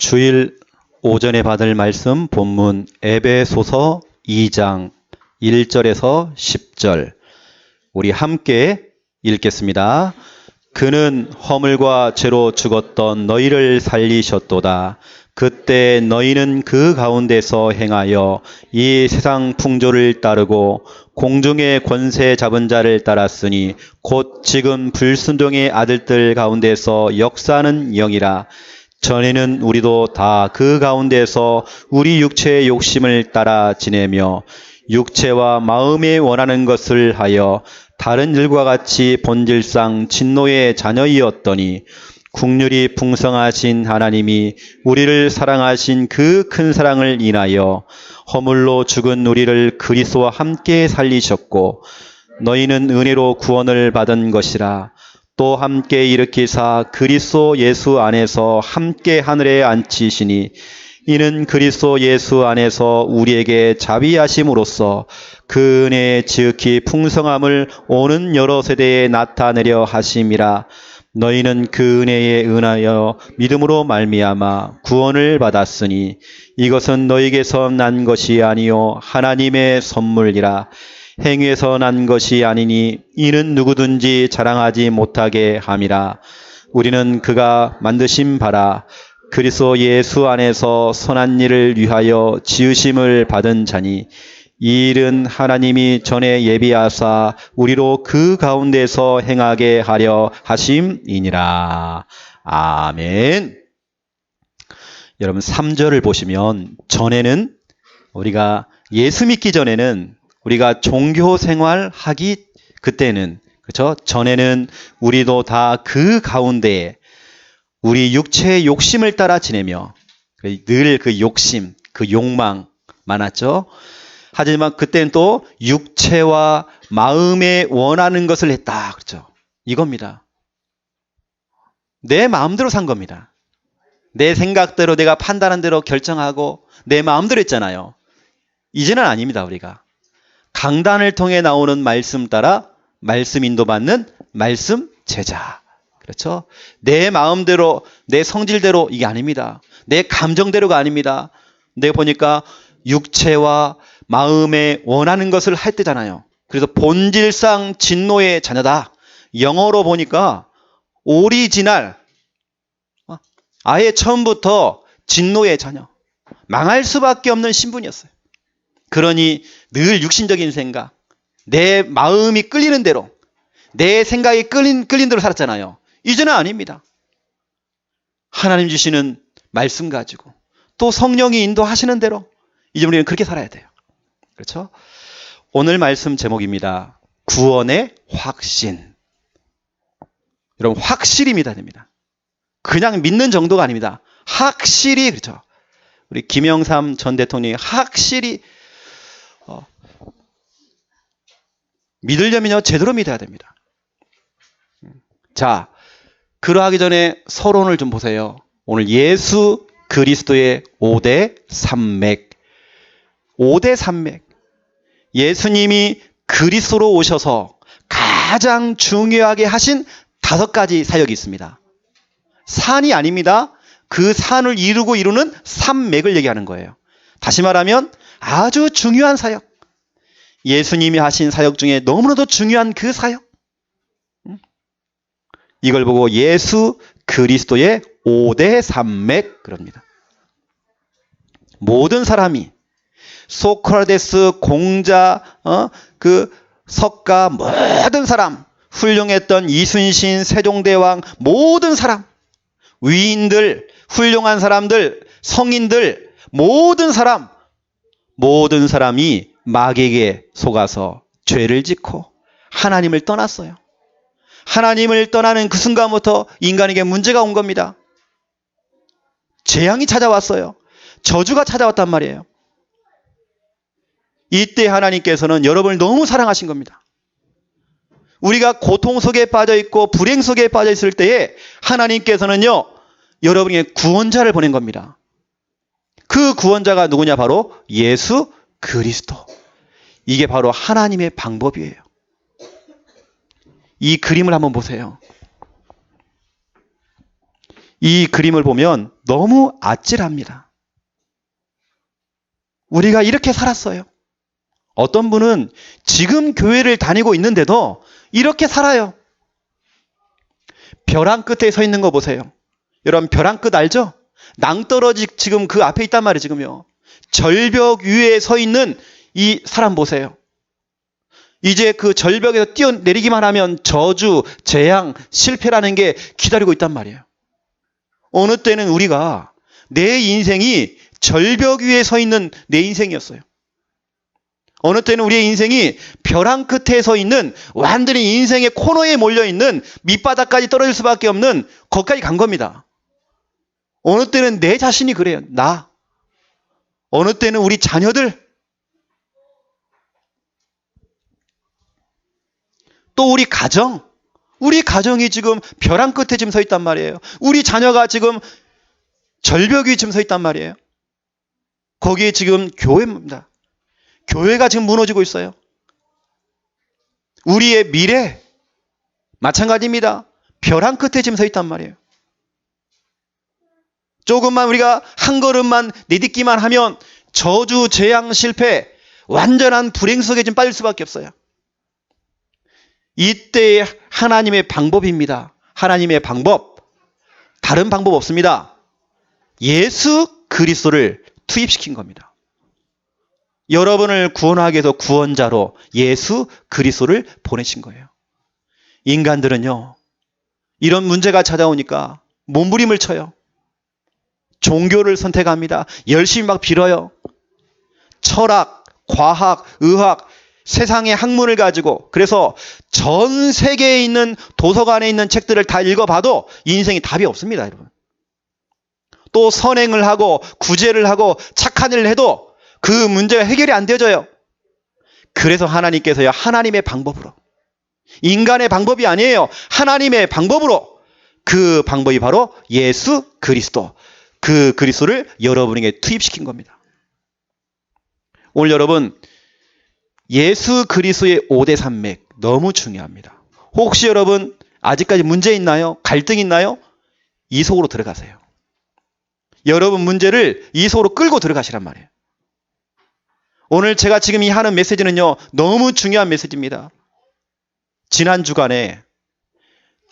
주일 오전에 받을 말씀 본문 에베소서 2장 1절에서 10절 우리 함께 읽겠습니다. 그는 허물과 죄로 죽었던 너희를 살리셨도다. 그때 너희는 그 가운데서 행하여 이 세상 풍조를 따르고 공중의 권세 잡은 자를 따랐으니 곧 지금 불순종의 아들들 가운데서 역사하는 영이라. 전에는 우리도 다 그 가운데서 우리 육체의 욕심을 따라 지내며 육체와 마음에 원하는 것을 하여 다른 일과 같이 본질상 진노의 자녀이었더니 국률이 풍성하신 하나님이 우리를 사랑하신 그 큰 사랑을 인하여 허물로 죽은 우리를 그리스도와 함께 살리셨고 너희는 은혜로 구원을 받은 것이라. 또 함께 일으키사 그리스도 예수 안에서 함께 하늘에 앉히시니 이는 그리스도 예수 안에서 우리에게 자비하심으로써 그 은혜의 지극히 풍성함을 오는 여러 세대에 나타내려 하심이라. 너희는 그 은혜에 은하여 믿음으로 말미암아 구원을 받았으니 이것은 너희에게서 난 것이 아니요 하나님의 선물이라. 행위에서 난 것이 아니니 이는 누구든지 자랑하지 못하게 함이라. 우리는 그가 만드신 바라 그리스도 예수 안에서 선한 일을 위하여 지으심을 받은 자니 이 일은 하나님이 전에 예비하사 우리로 그 가운데서 행하게 하려 하심이니라. 아멘. 여러분 3절을 보시면 전에는 우리가 예수 믿기 전에는 우리가 종교 생활하기 그때는 그렇죠? 전에는 우리도 다 그 가운데에 우리 육체의 욕심을 따라 지내며 늘 그 욕심, 그 욕망 많았죠. 하지만 그때는 또 육체와 마음에 원하는 것을 했다. 그렇죠? 이겁니다. 내 마음대로 산 겁니다. 내 생각대로 내가 판단한 대로 결정하고 내 마음대로 했잖아요. 이제는 아닙니다. 우리가. 강단을 통해 나오는 말씀 따라 말씀 인도받는 말씀 제자. 그렇죠? 내 마음대로 내 성질대로 이게 아닙니다. 내 감정대로가 아닙니다. 내가 보니까 육체와 마음에 원하는 것을 할 때잖아요. 그래서 본질상 진노의 자녀다. 영어로 보니까 오리지널 아예 처음부터 진노의 자녀. 망할 수밖에 없는 신분이었어요. 그러니 늘 육신적인 생각, 내 마음이 끌리는 대로, 내 생각이 끌린 대로 살았잖아요. 이제는 아닙니다. 하나님 주시는 말씀 가지고 또 성령이 인도하시는 대로 이제 우리는 그렇게 살아야 돼요. 그렇죠? 오늘 말씀 제목입니다. 구원의 확신. 여러분 확실히 믿어야 됩니다. 그냥 믿는 정도가 아닙니다. 확실히 그렇죠. 우리 김영삼 전 대통령이 확실히 믿으려면요 제대로 믿어야 됩니다. 자, 그러하기 전에 서론을 좀 보세요. 오늘 예수 그리스도의 5대 산맥. 5대 산맥. 예수님이 그리스도로 오셔서 가장 중요하게 하신 5가지 사역이 있습니다. 산이 아닙니다. 그 산을 이루는 산맥을 얘기하는 거예요. 다시 말하면 아주 중요한 사역. 예수님이 하신 사역 중에 너무나도 중요한 그 사역. 이걸 보고 예수 그리스도의 5대 산맥 그럽니다. 모든 사람이 소크라테스, 공자, 그 석가 모든 사람, 훌륭했던 이순신, 세종대왕 모든 사람, 위인들, 훌륭한 사람들, 성인들 모든 사람이 마귀에게 속아서 죄를 짓고 하나님을 떠났어요. 하나님을 떠나는 그 순간부터 인간에게 문제가 온 겁니다. 재앙이 찾아왔어요. 저주가 찾아왔단 말이에요. 이때 하나님께서는 여러분을 너무 사랑하신 겁니다. 우리가 고통 속에 빠져 있고 불행 속에 빠져 있을 때에 하나님께서는요 여러분에게 구원자를 보낸 겁니다. 그 구원자가 누구냐? 바로 예수 그리스도. 이게 바로 하나님의 방법이에요. 이 그림을 한번 보세요. 이 그림을 보면 너무 아찔합니다. 우리가 이렇게 살았어요. 어떤 분은 지금 교회를 다니고 있는데도 이렇게 살아요. 벼랑 끝에 서 있는 거 보세요. 여러분 벼랑 끝 알죠? 낭떠러지 지금 그 앞에 있단 말이에요. 지금요. 절벽 위에 서 있는 이 사람 보세요. 이제 그 절벽에서 뛰어내리기만 하면 저주, 재앙, 실패라는 게 기다리고 있단 말이에요. 어느 때는 우리가 내 인생이 절벽 위에 서 있는 내 인생이었어요. 어느 때는 우리의 인생이 벼랑 끝에 서 있는 완전히 인생의 코너에 몰려있는 밑바닥까지 떨어질 수밖에 없는 거기까지 간 겁니다. 어느 때는 내 자신이 그래요. 나. 어느 때는 우리 자녀들. 또 우리 가정. 우리 가정이 지금 벼랑 끝에 지금 서 있단 말이에요. 우리 자녀가 지금 절벽 위에 지금 서 있단 말이에요. 거기에 지금 교회입니다. 교회가 지금 무너지고 있어요. 우리의 미래 마찬가지입니다. 벼랑 끝에 지금 서 있단 말이에요. 조금만 우리가 한 걸음만 내딛기만 하면 저주, 재앙, 실패, 완전한 불행 속에 지금 빠질 수밖에 없어요. 이때의 하나님의 방법입니다. 하나님의 방법. 다른 방법 없습니다. 예수 그리스도를 투입시킨 겁니다. 여러분을 구원하기 위해서 구원자로 예수 그리스도를 보내신 거예요. 인간들은요, 이런 문제가 찾아오니까 몸부림을 쳐요. 종교를 선택합니다. 열심히 막 빌어요. 철학, 과학, 의학, 세상의 학문을 가지고 그래서 전 세계에 있는 도서관에 있는 책들을 다 읽어봐도 인생에 답이 없습니다, 여러분. 또 선행을 하고 구제를 하고 착한 일을 해도 그 문제가 해결이 안 되어져요. 그래서 하나님께서요, 하나님의 방법으로, 인간의 방법이 아니에요. 하나님의 방법으로, 그 방법이 바로 예수 그리스도, 그 그리스도를 여러분에게 투입시킨 겁니다. 오늘 여러분, 예수 그리스도의 5대 산맥 너무 중요합니다. 혹시 여러분 아직까지 문제 있나요? 갈등 있나요? 이 속으로 들어가세요. 여러분 문제를 이 속으로 끌고 들어가시란 말이에요. 오늘 제가 지금 이 하는 메시지는요, 너무 중요한 메시지입니다. 지난 주간에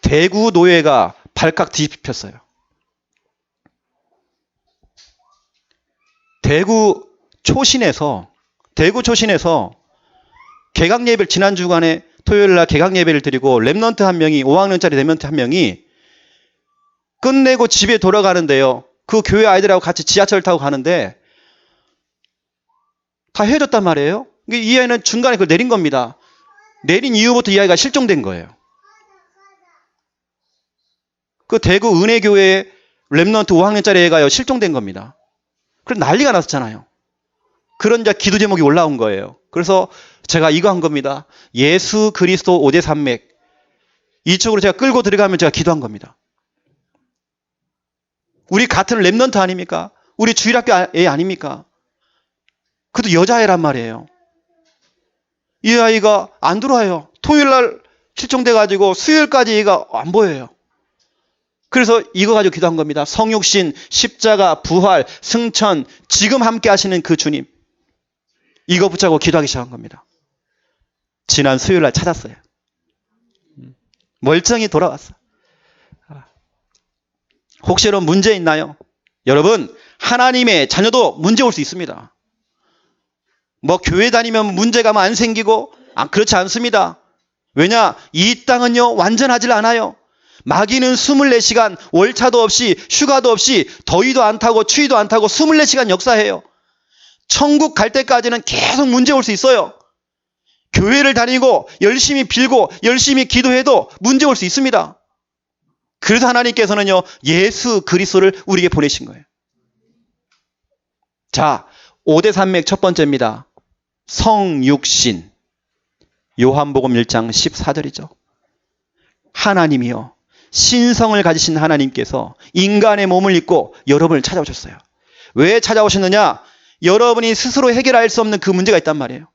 대구 노예가 발칵 뒤집혔어요. 대구 초신에서 개강 예배를 지난 주간에 토요일 날 개강 예배를 드리고 랩넌트 한 명이 5학년짜리 랩넌트 한 명이 끝내고 집에 돌아가는데요. 그 교회 아이들하고 같이 지하철 타고 가는데 다 헤어졌단 말이에요. 이 아이는 중간에 그걸 내린 겁니다. 내린 이후부터 이 아이가 실종된 거예요. 그 대구 은혜교회 랩넌트 5학년짜리 애가요, 실종된 겁니다. 그래서 난리가 났었잖아요. 그런 이제 기도 제목이 올라온 거예요. 그래서 제가 이거 한 겁니다. 예수 그리스도 5대 산맥. 이쪽으로 제가 끌고 들어가면 제가 기도한 겁니다. 우리 같은 랩넌트 아닙니까? 우리 주일학교 애 아닙니까? 그것도 여자애란 말이에요. 이 아이가 안 들어와요. 토요일 날 실종돼가지고 수요일까지 얘가 안 보여요. 그래서 이거 가지고 기도한 겁니다. 성육신, 십자가, 부활, 승천, 지금 함께 하시는 그 주님. 이거 붙잡고 기도하기 시작한 겁니다. 지난 수요일 날 찾았어요. 멀쩡히 돌아왔어. 혹시 여러분 문제 있나요? 여러분, 하나님의 자녀도 문제 올 수 있습니다. 뭐 교회 다니면 문제가 안 생기고, 그렇지 않습니다. 왜냐? 이 땅은요, 완전하질 않아요. 마귀는 24시간 월차도 없이 휴가도 없이 더위도 안 타고 추위도 안 타고 24시간 역사해요. 천국 갈 때까지는 계속 문제 올 수 있어요. 교회를 다니고 열심히 빌고 열심히 기도해도 문제 올 수 있습니다. 그래서 하나님께서는요, 예수 그리스도를 우리에게 보내신 거예요. 자, 5대 산맥 첫 번째입니다. 성육신. 요한복음 1장 14절이죠. 하나님이요, 신성을 가지신 하나님께서 인간의 몸을 입고 여러분을 찾아오셨어요. 왜 찾아오셨느냐? 여러분이 스스로 해결할 수 없는 그 문제가 있단 말이에요.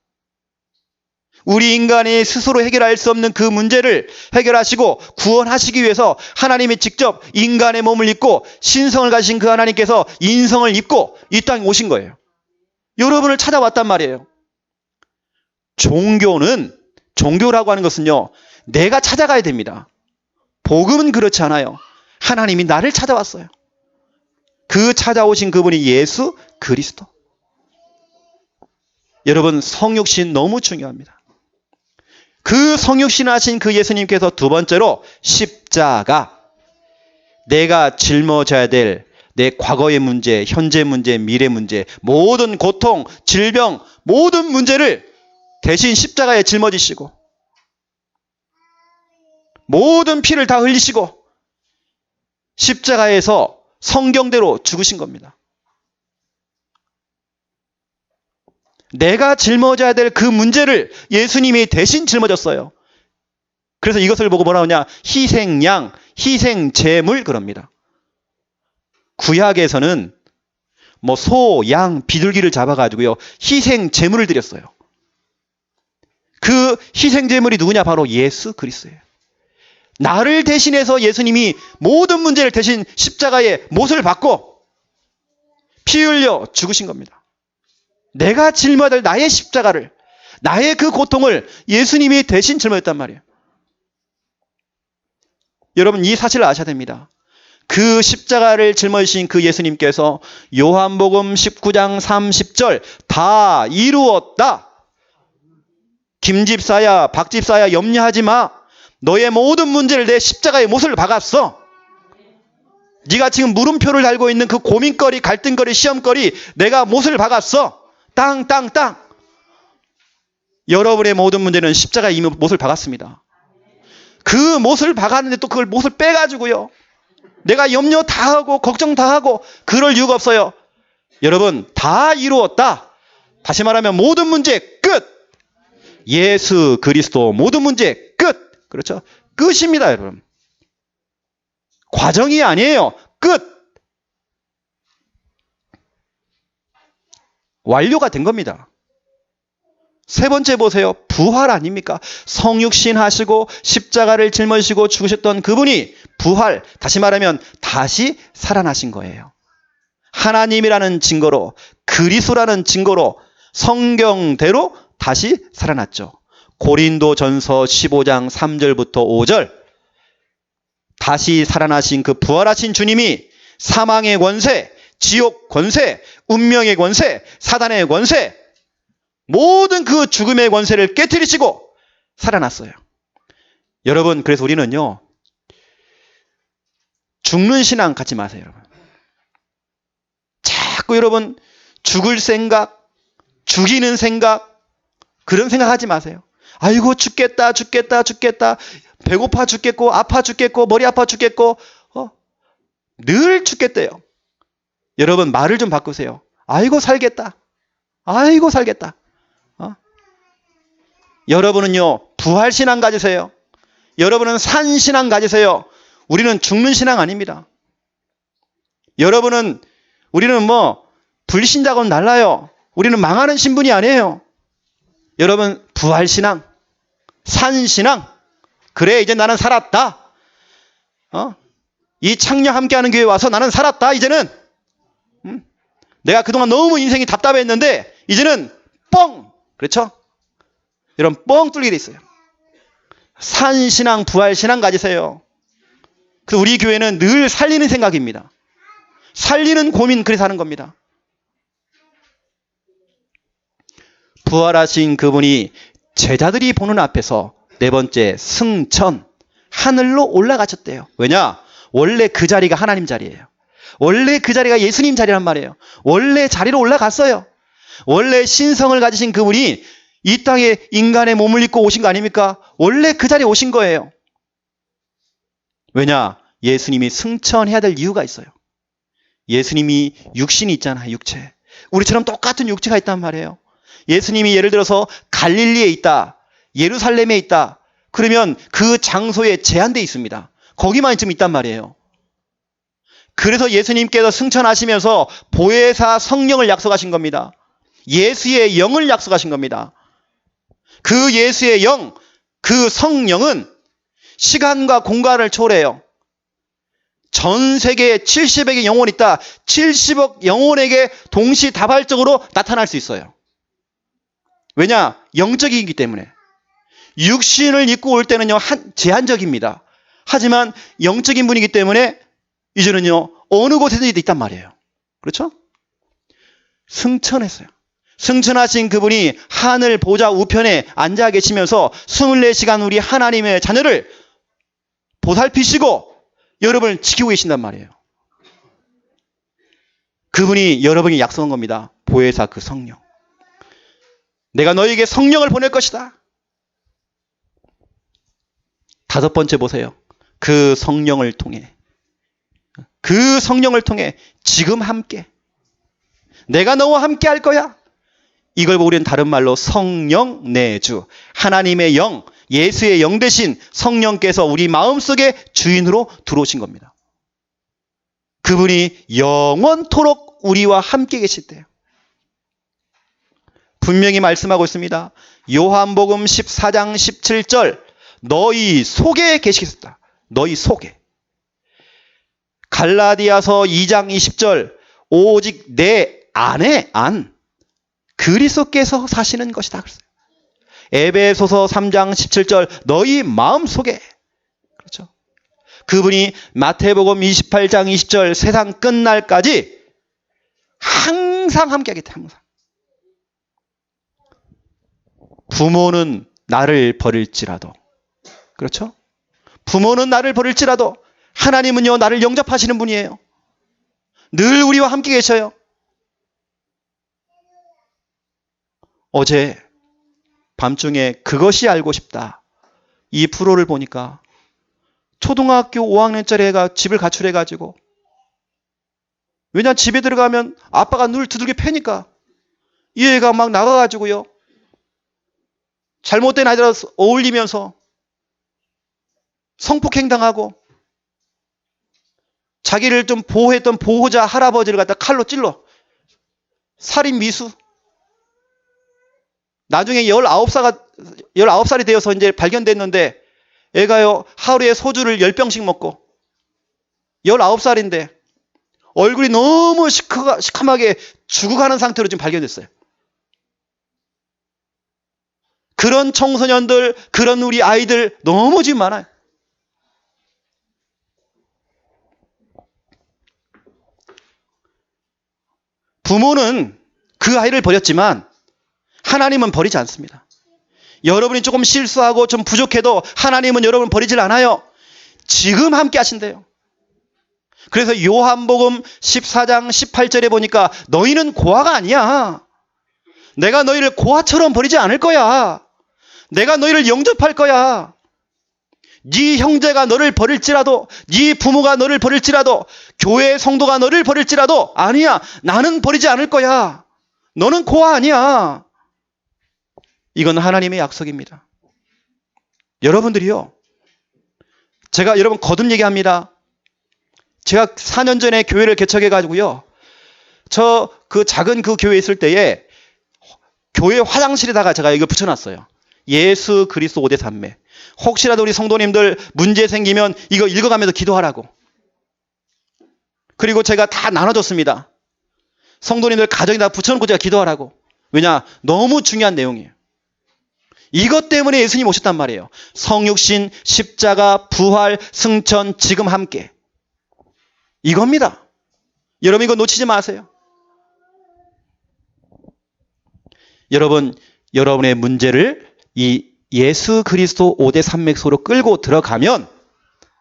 우리 인간이 스스로 해결할 수 없는 그 문제를 해결하시고 구원하시기 위해서 하나님이 직접 인간의 몸을 입고 신성을 가진 그 하나님께서 인성을 입고 이 땅에 오신 거예요. 여러분을 찾아왔단 말이에요. 종교라고 하는 것은요, 내가 찾아가야 됩니다. 복음은 그렇지 않아요. 하나님이 나를 찾아왔어요. 그 찾아오신 그분이 예수 그리스도. 여러분, 성육신 너무 중요합니다. 그 성육신 하신 그 예수님께서 두 번째로 십자가, 내가 짊어져야 될 내 과거의 문제, 현재 문제, 미래 문제, 모든 고통, 질병, 모든 문제를 대신 십자가에 짊어지시고 모든 피를 다 흘리시고 십자가에서 성경대로 죽으신 겁니다. 내가 짊어져야 될 그 문제를 예수님이 대신 짊어졌어요. 그래서 이것을 보고 뭐라 하냐? 희생양, 희생제물 그럽니다. 구약에서는 뭐 소, 양, 비둘기를 잡아가지고요, 희생제물을 드렸어요. 그 희생제물이 누구냐? 바로 예수 그리스도예요. 나를 대신해서 예수님이 모든 문제를 대신 십자가에 못을 받고 피 흘려 죽으신 겁니다. 내가 짊어야 될 나의 십자가를, 나의 그 고통을 예수님이 대신 짊어졌단 말이에요. 여러분, 이 사실을 아셔야 됩니다. 그 십자가를 짊어지신 그 예수님께서 요한복음 19장 30절 다 이루었다. 김집사야, 박집사야, 염려하지 마. 너의 모든 문제를 내 십자가에 못을 박았어. 네가 지금 물음표를 달고 있는 그 고민거리, 갈등거리, 시험거리 내가 못을 박았어. 땅. 여러분의 모든 문제는 십자가에 이미 못을 박았습니다. 그 못을 박았는데 또 그걸 못을 빼가지고요, 내가 염려 다 하고 걱정 다 하고 그럴 이유가 없어요. 여러분, 다 이루었다. 다시 말하면 모든 문제 끝. 예수 그리스도 모든 문제 끝. 그렇죠? 끝입니다, 여러분. 과정이 아니에요. 끝. 완료가 된 겁니다. 세 번째 보세요. 부활 아닙니까? 성육신 하시고 십자가를 짊어지시고 죽으셨던 그분이 부활, 다시 말하면 다시 살아나신 거예요. 하나님이라는 증거로, 그리스도라는 증거로 성경대로 다시 살아났죠. 고린도전서 15장 3절부터 5절, 다시 살아나신 그 부활하신 주님이 사망의 권세, 지옥 권세, 운명의 권세, 사단의 권세, 모든 그 죽음의 권세를 깨트리시고 살아났어요. 여러분, 그래서 우리는요, 죽는 신앙 갖지 마세요, 여러분. 자꾸 여러분 죽을 생각, 죽이는 생각, 그런 생각 하지 마세요. 아이고 죽겠다. 배고파 죽겠고, 아파 죽겠고, 머리 아파 죽겠고, 늘 죽겠대요. 여러분, 말을 좀 바꾸세요. 아이고 살겠다. 여러분은요, 부활신앙 가지세요. 여러분은 산신앙 가지세요. 우리는 죽는 신앙 아닙니다. 우리는 뭐 불신자고는 달라요. 우리는 망하는 신분이 아니에요. 여러분, 부활신앙, 산신앙. 그래, 이제 나는 살았다. 이 창녀 함께하는 교회에 와서 나는 살았다. 이제는 내가 그동안 너무 인생이 답답했는데 이제는 뻥! 그렇죠? 여러분, 뻥 뚫리게 돼 있어요. 산신앙, 부활신앙 가지세요. 그래서 우리 교회는 늘 살리는 생각입니다. 살리는 고민, 그래서 하는 겁니다. 부활하신 그분이 제자들이 보는 앞에서 네 번째, 승천, 하늘로 올라가셨대요. 왜냐? 원래 그 자리가 하나님 자리예요. 원래 그 자리가 예수님 자리란 말이에요. 원래 자리로 올라갔어요. 원래 신성을 가지신 그분이 이 땅에 인간의 몸을 입고 오신 거 아닙니까? 원래 그 자리에 오신 거예요. 왜냐? 예수님이 승천해야 될 이유가 있어요. 예수님이 육신이 있잖아요, 육체. 우리처럼 똑같은 육체가 있단 말이에요. 예수님이 예를 들어서 갈릴리에 있다, 예루살렘에 있다, 그러면 그 장소에 제한되어 있습니다. 거기만 좀 있단 말이에요. 그래서 예수님께서 승천하시면서 보혜사 성령을 약속하신 겁니다. 예수의 영을 약속하신 겁니다. 그 예수의 영, 그 성령은 시간과 공간을 초월해요. 전 세계에 70억의 영혼이 있다. 70억 영혼에게 동시다발적으로 나타날 수 있어요. 왜냐? 영적이기 때문에. 육신을 입고 올 때는요, 제한적입니다. 하지만 영적인 분이기 때문에 이제는요, 어느 곳에도 있단 말이에요. 그렇죠? 승천했어요. 승천하신 그분이 하늘 보좌 우편에 앉아 계시면서 24시간 우리 하나님의 자녀를 보살피시고 여러분을 지키고 계신단 말이에요. 그분이 여러분에게 약속한 겁니다. 보혜사 그 성령. 내가 너에게 성령을 보낼 것이다. 5번째 보세요. 그 성령을 통해 지금 함께 내가 너와 함께 할 거야. 이걸 보고 우리는 다른 말로 성령 내주, 하나님의 영, 예수의 영 대신 성령께서 우리 마음속에 주인으로 들어오신 겁니다. 그분이 영원토록 우리와 함께 계실 때요. 분명히 말씀하고 있습니다. 요한복음 14장 17절 너희 속에 계시겠다. 너희 속에. 갈라디아서 2장 20절 오직 내 안에 그리스도께서 사시는 것이다. 그랬어요. 에베소서 3장 17절 너희 마음속에. 그렇죠. 그분이 마태복음 28장 20절 세상 끝날까지 항상 함께하겠다. 항상. 부모는 나를 버릴지라도. 그렇죠? 부모는 나를 버릴지라도 하나님은요 나를 영접하시는 분이에요. 늘 우리와 함께 계셔요. 어제 밤중에 그것이 알고 싶다. 이 프로를 보니까 초등학교 5학년짜리 애가 집을 가출해가지고 왜냐 집에 들어가면 아빠가 늘 두들겨 패니까 이 애가 막 나가가지고요. 잘못된 아이들과 어울리면서 성폭행당하고 자기를 좀 보호했던 보호자 할아버지를 갖다 칼로 찔러 살인 미수. 나중에 19살이 되어서 이제 발견됐는데 애가요 하루에 소주를 10병씩 먹고 19살인데 얼굴이 너무 시커멓게 죽어가는 상태로 지금 발견됐어요. 그런 청소년들, 그런 우리 아이들 너무 지금 많아요. 부모는 그 아이를 버렸지만 하나님은 버리지 않습니다. 여러분이 조금 실수하고 좀 부족해도 하나님은 여러분을 버리질 않아요. 지금 함께 하신대요. 그래서 요한복음 14장 18절에 보니까 너희는 고아가 아니야. 내가 너희를 고아처럼 버리지 않을 거야. 내가 너희를 영접할 거야. 네 형제가 너를 버릴지라도, 네 부모가 너를 버릴지라도, 교회 성도가 너를 버릴지라도 아니야. 나는 버리지 않을 거야. 너는 고아 아니야. 이건 하나님의 약속입니다. 여러분들이요. 제가 여러분 거듭 얘기합니다. 제가 4년 전에 교회를 개척해가지고요. 저 그 작은 그 교회에 있을 때에 교회 화장실에다가 제가 이거 붙여놨어요. 예수 그리스도 5대 산매. 혹시라도 우리 성도님들 문제 생기면 이거 읽어가면서 기도하라고. 그리고 제가 다 나눠줬습니다. 성도님들 가정에다 붙여놓고 제가 기도하라고. 왜냐? 너무 중요한 내용이에요. 이것 때문에 예수님 오셨단 말이에요. 성육신, 십자가, 부활, 승천, 지금 함께. 이겁니다. 여러분 이거 놓치지 마세요. 여러분, 여러분의 문제를 이 예수 그리스도 5대 산맥소로 끌고 들어가면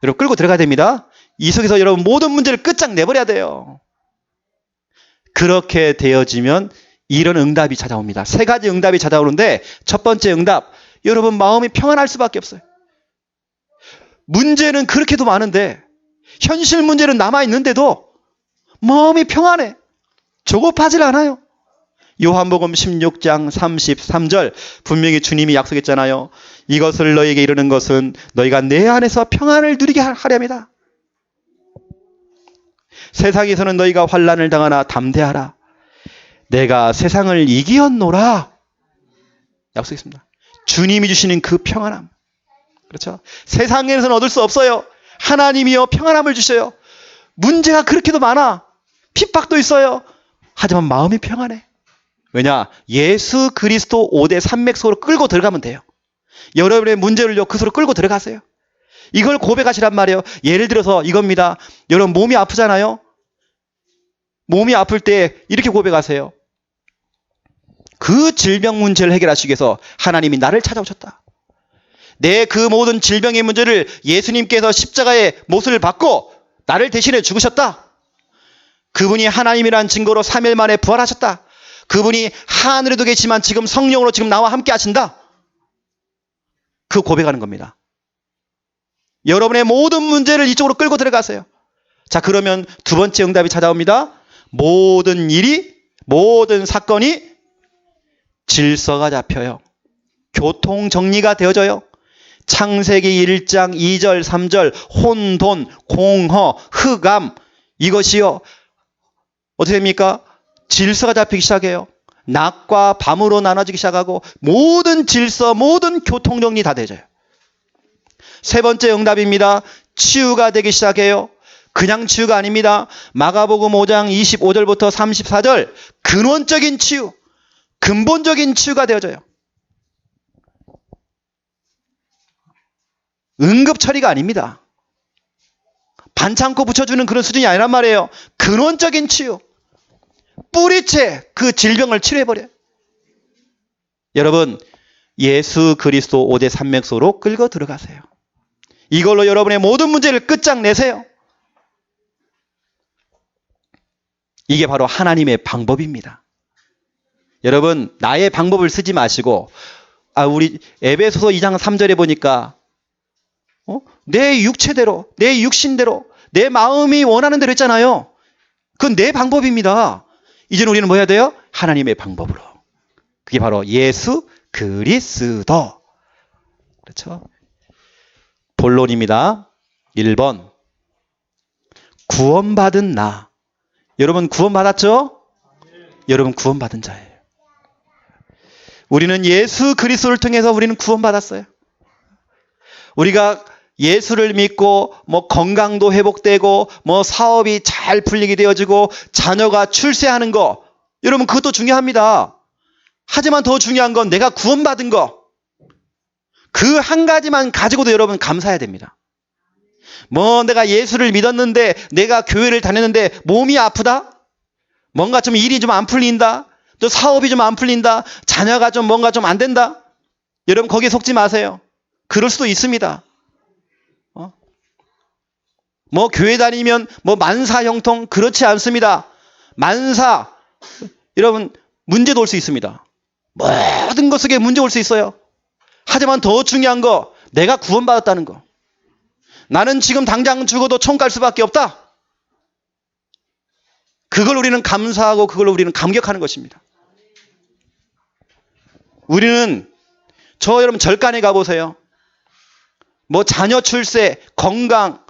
여러분 끌고 들어가야 됩니다. 이 속에서 여러분 모든 문제를 끝장내버려야 돼요. 그렇게 되어지면 이런 응답이 찾아옵니다. 3가지 응답이 찾아오는데 첫 번째 응답, 여러분 마음이 평안할 수밖에 없어요. 문제는 그렇게도 많은데 현실 문제는 남아있는데도 마음이 평안해. 조급하질 않아요. 요한복음 16장 33절 분명히 주님이 약속했잖아요. 이것을 너에게 이르는 것은 너희가 내 안에서 평안을 누리게 하렵니다. 세상에서는 너희가 환난을 당하나 담대하라. 내가 세상을 이기었노라. 약속했습니다. 주님이 주시는 그 평안함. 그렇죠? 세상에서는 얻을 수 없어요. 하나님이요 평안함을 주셔요. 문제가 그렇게도 많아. 핍박도 있어요. 하지만 마음이 평안해. 왜냐? 예수 그리스도 5대 산맥소로 끌고 들어가면 돼요. 여러분의 문제를요 그소로 끌고 들어가세요. 이걸 고백하시란 말이에요. 예를 들어서 이겁니다. 여러분 몸이 아프잖아요. 몸이 아플 때 이렇게 고백하세요. 그 질병 문제를 해결하시기 위해서 하나님이 나를 찾아오셨다. 내 그 모든 질병의 문제를 예수님께서 십자가의 못을 받고 나를 대신해 죽으셨다. 그분이 하나님이란 증거로 3일 만에 부활하셨다. 그분이 하늘에도 계시지만 지금 성령으로 지금 나와 함께 하신다. 그 고백하는 겁니다. 여러분의 모든 문제를 이쪽으로 끌고 들어가세요. 자, 그러면 두 번째 응답이 찾아옵니다. 모든 일이, 모든 사건이 질서가 잡혀요. 교통 정리가 되어져요. 창세기 1장 2절 3절 혼돈, 공허, 흑암 이것이요. 어떻게 됩니까? 질서가 잡히기 시작해요. 낮과 밤으로 나눠지기 시작하고 모든 질서, 모든 교통 정리 다 되져요. 세 번째 응답입니다. 치유가 되기 시작해요. 그냥 치유가 아닙니다. 마가복음 5장 25절부터 34절 근원적인 치유, 근본적인 치유가 되어져요. 응급 처리가 아닙니다. 반창고 붙여주는 그런 수준이 아니란 말이에요. 근원적인 치유. 뿌리째 그 질병을 치료해버려요. 여러분, 예수 그리스도 5대 산맥소로 끌고 들어가세요. 이걸로 여러분의 모든 문제를 끝장내세요. 이게 바로 하나님의 방법입니다. 여러분, 나의 방법을 쓰지 마시고, 우리 에베소서 2장 3절에 보니까 내 육체대로, 내 육신대로, 내 마음이 원하는 대로 했잖아요. 그건 내 방법입니다. 이제는 우리는 뭐 해야 돼요? 하나님의 방법으로. 그게 바로 예수 그리스도. 그렇죠? 본론입니다. 1번. 구원받은 나. 여러분 구원받았죠? 여러분 구원받은 자예요. 우리는 예수 그리스도를 통해서 우리는 구원받았어요. 우리가 예수를 믿고 건강도 회복되고 사업이 잘 풀리게 되어지고 자녀가 출세하는 거, 여러분 그것도 중요합니다. 하지만 더 중요한 건 내가 구원받은 거, 그 한 가지만 가지고도 여러분 감사해야 됩니다. 내가 예수를 믿었는데, 내가 교회를 다녔는데 몸이 아프다? 뭔가 좀 일이 좀 안 풀린다? 또 사업이 좀 안 풀린다? 자녀가 좀 뭔가 좀 안 된다? 여러분 거기에 속지 마세요. 그럴 수도 있습니다. 교회 다니면 만사 형통, 그렇지 않습니다. 만사, 여러분 문제도 올 수 있습니다. 모든 것 속에 문제 올 수 있어요. 하지만 더 중요한 거, 내가 구원받았다는 거. 나는 지금 당장 죽어도 총 갈 수밖에 없다. 그걸 우리는 감사하고 그걸로 우리는 감격하는 것입니다. 우리는 여러분 절간에 가보세요. 자녀 출세, 건강,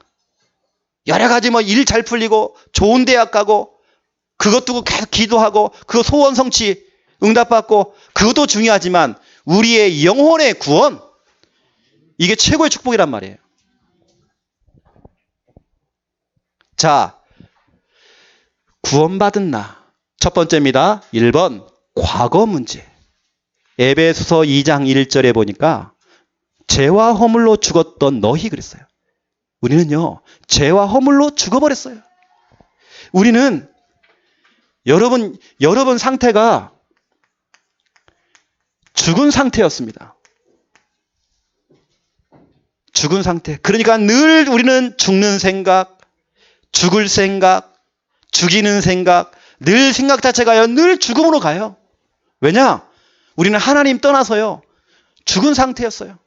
여러 가지 일 잘 풀리고 좋은 대학 가고 그것 두고 계속 기도하고 그 소원 성취 응답받고 그것도 중요하지만 우리의 영혼의 구원, 이게 최고의 축복이란 말이에요. 자, 구원받은 나. 첫 번째입니다. 1번, 과거 문제. 에베소서 2장 1절에 보니까 죄와 허물로 죽었던 너희 그랬어요. 우리는요, 죄와 허물로 죽어버렸어요. 우리는 여러분 상태가 죽은 상태였습니다. 죽은 상태. 그러니까 늘 우리는 죽는 생각, 죽을 생각, 죽이는 생각, 늘 생각 자체가요, 늘 죽음으로 가요. 왜냐? 우리는 하나님 떠나서요, 죽은 상태였어요.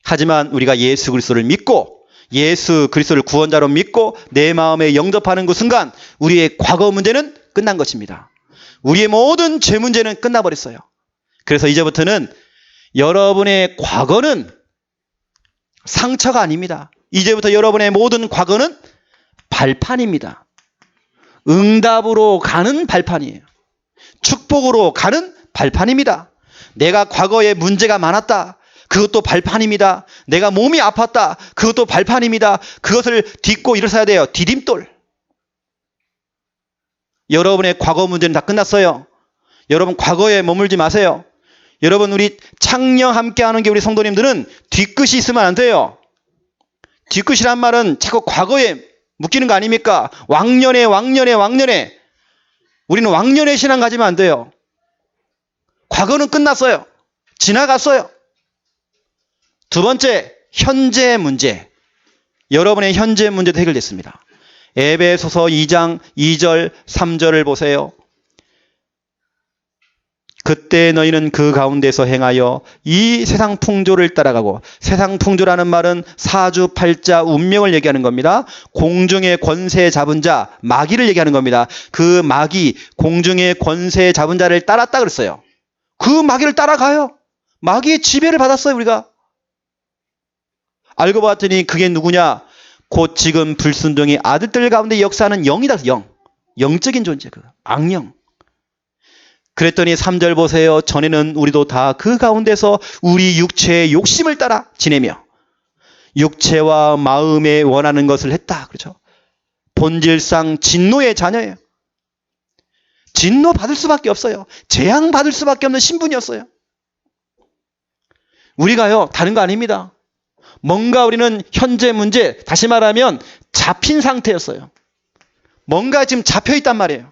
하지만 우리가 예수 그리스도를 믿고, 예수 그리스도를 구원자로 믿고 내 마음에 영접하는 그 순간 우리의 과거 문제는 끝난 것입니다. 우리의 모든 죄 문제는 끝나버렸어요. 그래서 이제부터는 여러분의 과거는 상처가 아닙니다. 이제부터 여러분의 모든 과거는 발판입니다. 응답으로 가는 발판이에요. 축복으로 가는 발판입니다. 내가 과거에 문제가 많았다. 그것도 발판입니다. 내가 몸이 아팠다. 그것도 발판입니다. 그것을 딛고 일어서야 돼요. 디딤돌. 여러분의 과거 문제는 다 끝났어요. 여러분 과거에 머물지 마세요. 여러분 우리 창녕 함께하는 게 우리 성도님들은 뒤끝이 있으면 안 돼요. 뒤끝이란 말은 자꾸 과거에 묶이는 거 아닙니까? 왕년에. 우리는 왕년의 신앙 가지면 안 돼요. 과거는 끝났어요. 지나갔어요. 두 번째, 현재 문제. 여러분의 현재 문제도 해결됐습니다. 에베소서 2장 2절 3절을 보세요. 그때 너희는 그 가운데서 행하여 이 세상 풍조를 따라가고, 세상 풍조라는 말은 사주팔자 운명을 얘기하는 겁니다. 공중의 권세 잡은 자, 마귀를 얘기하는 겁니다. 그 마귀, 공중의 권세 잡은 자를 따랐다 그랬어요. 그 마귀를 따라가요. 마귀의 지배를 받았어요, 우리가. 알고 봤더니 그게 누구냐? 곧 지금 불순종의 아들들 가운데 역사하는 영이다. 영적인 존재, 그 악령. 그랬더니 3절 보세요. 전에는 우리도 다 그 가운데서 우리 육체의 욕심을 따라 지내며 육체와 마음에 원하는 것을 했다. 그렇죠? 본질상 진노의 자녀예요. 진노 받을 수밖에 없어요. 재앙 받을 수밖에 없는 신분이었어요. 우리가요, 다른 거 아닙니다. 뭔가 우리는 현재 문제, 다시 말하면 잡힌 상태였어요. 뭔가 지금 잡혀 있단 말이에요.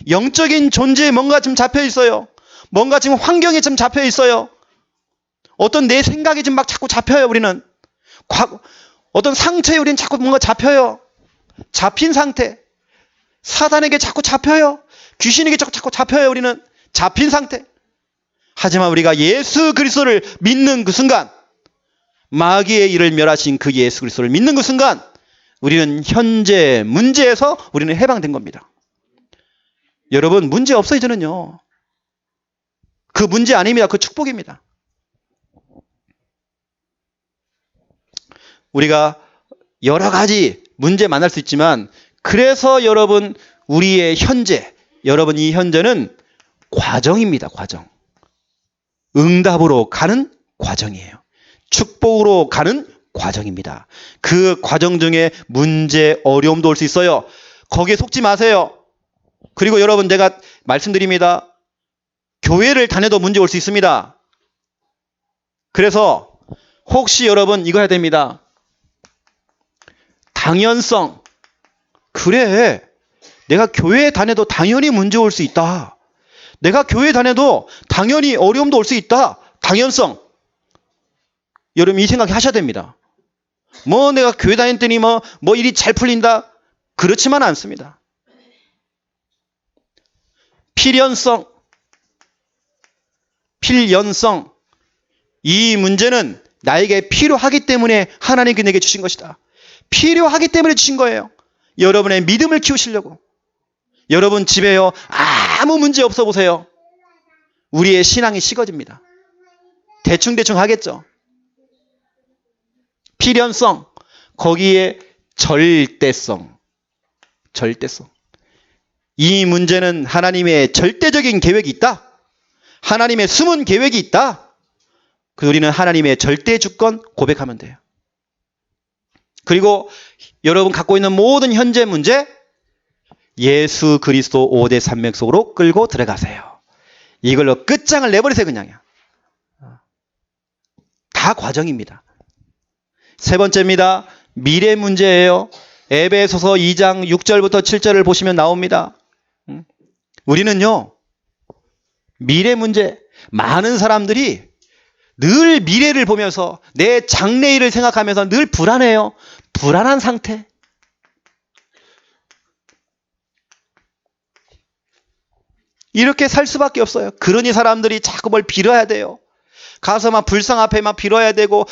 영적인 존재에 뭔가 지금 잡혀 있어요. 뭔가 지금 환경에 지금 잡혀 있어요. 어떤 내 생각이 지금 막 자꾸 잡혀요, 우리는. 어떤 상처에 우리는 자꾸 뭔가 잡혀요. 잡힌 상태. 사단에게 자꾸 잡혀요. 귀신에게 자꾸 잡혀요, 우리는. 잡힌 상태. 하지만 우리가 예수 그리스도를 믿는 그 순간, 마귀의 일을 멸하신 그 예수 그리스도를 믿는 그 순간, 우리는 현재 문제에서 우리는 해방된 겁니다. 여러분, 문제 없어요, 이제는요. 그 문제 아닙니다. 그 축복입니다. 우리가 여러 가지 문제 만날 수 있지만, 그래서 여러분, 우리의 현재, 여러분 이 현재는 과정입니다. 과정. 응답으로 가는 과정이에요. 축복으로 가는 과정입니다. 그 과정 중에 문제, 어려움도 올 수 있어요. 거기에 속지 마세요. 그리고 여러분, 제가 말씀드립니다. 교회를 다녀도 문제 올 수 있습니다. 그래서 혹시 여러분 이거 해야 됩니다. 당연성. 그래, 내가 교회 다녀도 당연히 문제 올 수 있다. 내가 교회 다녀도 당연히 어려움도 올 수 있다. 당연성. 여러분 이 생각 하셔야 됩니다. 뭐 내가 교회 다녔더니 뭐 일이 잘 풀린다. 그렇지만 않습니다. 필연성. 이 문제는 나에게 필요하기 때문에 하나님께 내게 주신 것이다. 필요하기 때문에 주신 거예요. 여러분의 믿음을 키우시려고. 여러분 집에요, 아무 문제 없어 보세요. 우리의 신앙이 식어집니다. 대충 하겠죠. 필연성. 거기에 절대성. 이 문제는 하나님의 절대적인 계획이 있다. 하나님의 숨은 계획이 있다. 우리는 하나님의 절대 주권 고백하면 돼요. 그리고 여러분 갖고 있는 모든 현재 문제, 예수 그리스도 5대 산맥 속으로 끌고 들어가세요. 이걸로 끝장을 내버리세요, 그냥요. 다 과정입니다. 세 번째입니다. 미래 문제예요. 에베소서 2장 6절부터 7절을 보시면 나옵니다. 우리는요, 미래 문제, 많은 사람들이 늘 미래를 보면서 내 장래일을 생각하면서 늘 불안해요. 불안한 상태. 이렇게 살 수밖에 없어요. 그러니 사람들이 자꾸 뭘 빌어야 돼요. 가서 막 불상 앞에 막 빌어야 되고,